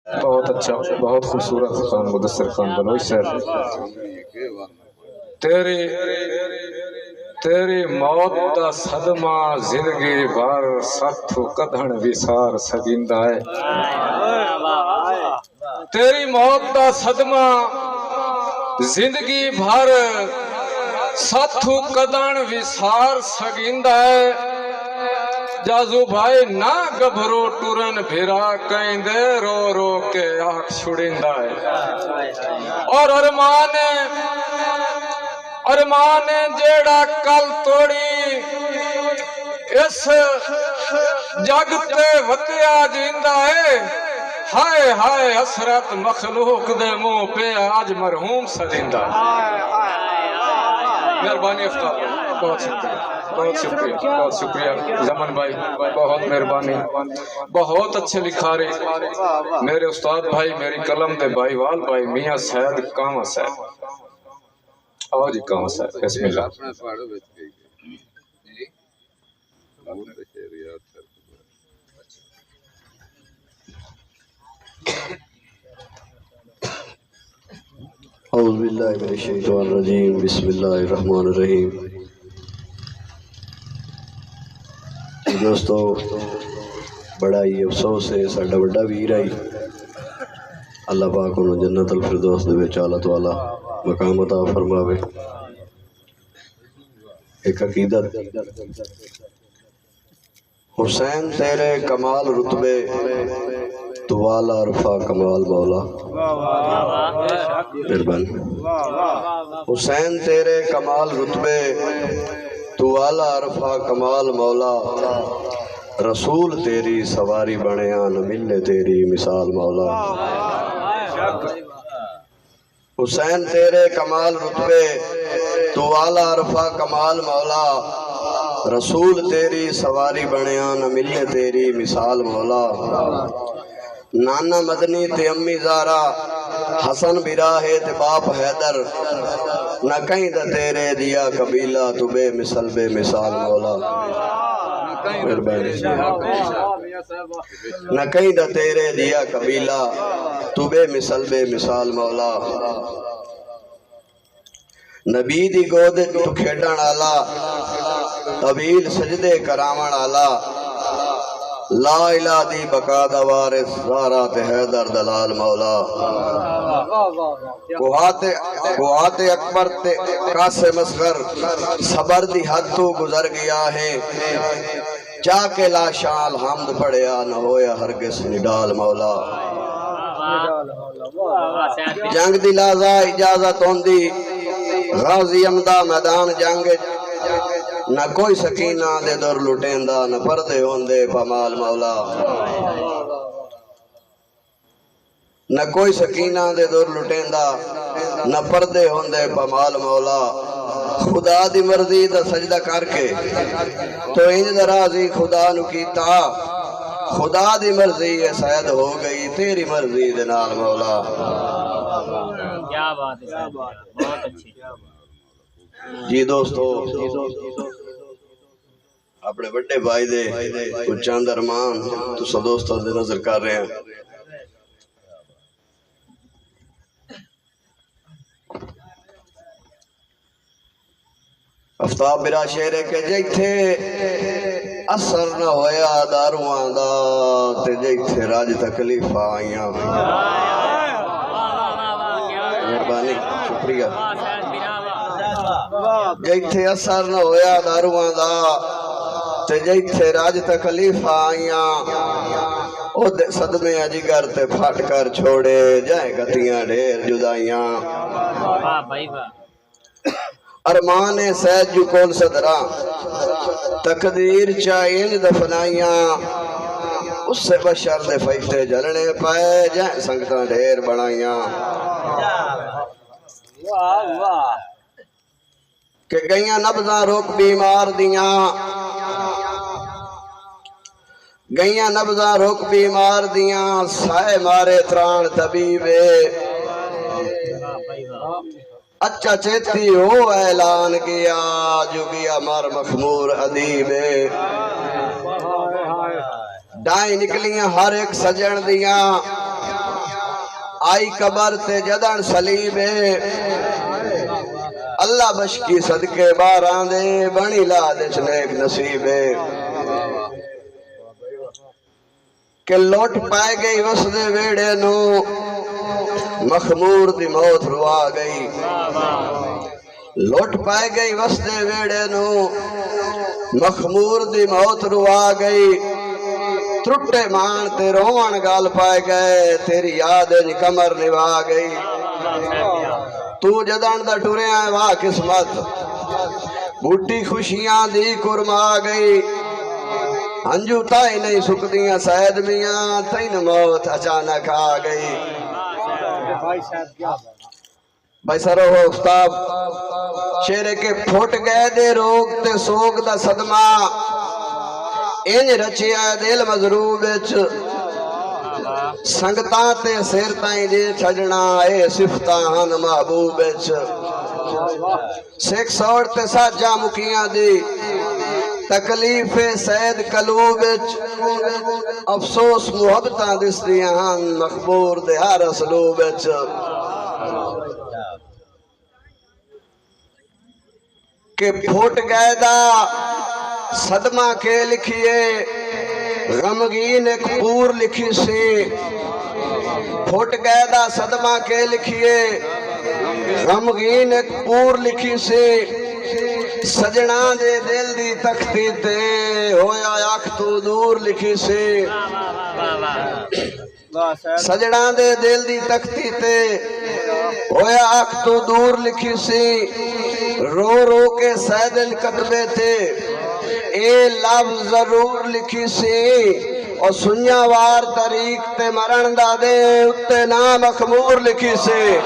بہت اچھا، بہت خوبصورت خان مدثر خان بلوچ صاحب، تیری موت دا صدمہ زندگی بھر ستھو کدھن وسار سکیندا ہے۔ تیری موت دا صدمہ زندگی بھر ساتھو کدن وسار سگیندا ہے۔ جازو بھائی نہ گبھرو ٹورن پھرا کہندے رو رو کے آنکھ چھڑیندا ہے۔ اور ارمان جیڑا کل توڑی اس جگ تے وتیا جیندا ہے۔ ہائے ہائے حسرت مخلوق دے منہ پہ آج مرحوم سجیندا ہے۔ مہربانی افتاب، بہت شکریہ، بہت شکریہ، بہت شکریہ زمن بھائی، بہت مہربانی، بہت اچھے لکھا رہے میرے استاد بھائی، میری قلم دے بھائی وال بھائی میاں سید کامہ صاحب۔ آؤ جی کامہ صاحب، بسم اللہ۔ اعوذ باللہ من الشیطان الرجیم، بسم اللہ الرحمن الرحیم۔ دوستو بڑا ہی افسوس ہے، ساڈا بڑا ویر آئی، اللہ پاک انہوں جنت الفردوس دے وچ اعلیٰ تو اعلیٰ مقام عطا فرماوے۔ ایک عقیدت، حسین تیرے کمال رتبے تو والا عرفہ کمال مولا، مہربانی۔ حسین تیرے کمال رتبے تو والا عرفہ کمال مولا، رسول تیری سواری بنیا نہ ملے تیری مثال مولا۔ حسین تیرے کمال رتبے تو والا عرفہ کمال مولا، رسول تیری سواری بنیا نہ ملے تیری مثال مولا۔ نانا مدنی تے امی زارا، حسن براہ تے باپ حیدر، نہ کہیں دا تیرے دیا قبیلہ تو بے مثل بے مثال مولا۔ نہ کہیں دا تیرے دیا قبیلہ تو بے مثل بے مثال مولا۔ نبی دی گود تو کھیڈن آلا، طویل سجدے کراون آلا، لا الہ دی بقا دا وارث زہرا تے حیدر دلال مولا۔ کوہات اکبر تے قاسم اصغر صبر دی حد تو گزر گیا ہے، جا کے لا شال حمد پڑھیا نہ ہویا ہرگز نڈال مولا۔ جنگ دی لازا اجازت ہوندی، غازی امدہ میدان جنگ، نہ کوئی سکینہ دے در لٹیندہ نہ پردے ہوندے پامال مولا۔ نہ کوئی سکینہ دے در لٹیندہ نہ پردے ہوندے پامال مولا۔ خدا دی مرضی دا سجدہ کر کے تو انج درازی خدا نو کیتا، خدا دی مرضی یہ سید ہو گئی تیری مرضی دے نال مولا۔ کیا بات ہے، بہت اچھی۔ جی دوستو، اپنے بڑے بھائی دے کچھ چند ارمان تو سا دوستوں دے نظر کر رہے ہیں۔ افتاب برا شیرے کے جیتھے اثر نہ ہویا داروان دا، تے جیتھے راج تکلیف آئیاں۔ مہربانی، شکریہ۔ جیتھے اثر نہ ہویا داروان دا، تے جیتھے راج تکلیف آئیاں، او صدمے اجگر تے پھٹ کر چھوڑے جائے گتیاں ڈھیر جدائیاں۔ ارمان سید جو کول صدرہ تقدیر چاہین دفنائیاں، اس سے بشر دے فیشتے جلنے پائے جائیں سنگتاں ڈھیر بڑھائیاں۔ کہ گئیاں نبضاں روک بیمار دیاں، گئیاں نبضاں روک بیمار دیاں، سائے مارے تران طبیبے، اچھا چیتی ہو اعلان کیا جو گیا مار مخمور عدیبے۔ ڈائیں نکلیاں ہر ایک سجن دیاں، آئی قبر تے جدن سلیب اللہ بشکی صدقے باراں دے بنی لا دچ نیک نصیب کہ لوٹ پائے گئی وسدے ویڑے نو مخمور دی موت روا گئی لوٹ پائے گئی وسدے ویڑے نو مخمور دی موت روا گئی ترٹے مان تے روان گال پائے گئے تیری یاد کمر نوا گئی تو جدان دا ٹورے آئے واہ قسمت بوٹی خوشیاں دی کرما گئی ہنجو تائی نہیں سکدیاں سید میاں تین موت اچانک آ گئی بھائی سرو ہو استاب شیرے کے پھوٹ گئے دے روگ تے سوگ دا صدمہ انج رچیا دل مضروب وچ سنگتاں تے سیر تائیں جے چھجنا اے صفتاں محبوب وچ سکھ سوڑ تے ساجا مکیاں دی تکلیف سید قلوب وچ افسوس محبتاں دسدیاں ہن مخبور دے ہر اسلوب وچ کہ پھوٹ گئے دا صدمہ کے لکھیے غمگین ایک پور لکھی سی پھوٹ گئے دا صدمہ کے لکھیے غمگین ایک پور لکھی سی سجنا دے دل دی تختی تے ہویا اکھ تو دور لکھی سی سجنا دے دل دی تختی تے ہویا اکھ تو دور لکھی سی رو رو کے سیدل کتبے تھے اے لفظ ضرور لکھی سی اور سنیا وار طریق تے مرن دا دے اتے نام مخمور لکھی سی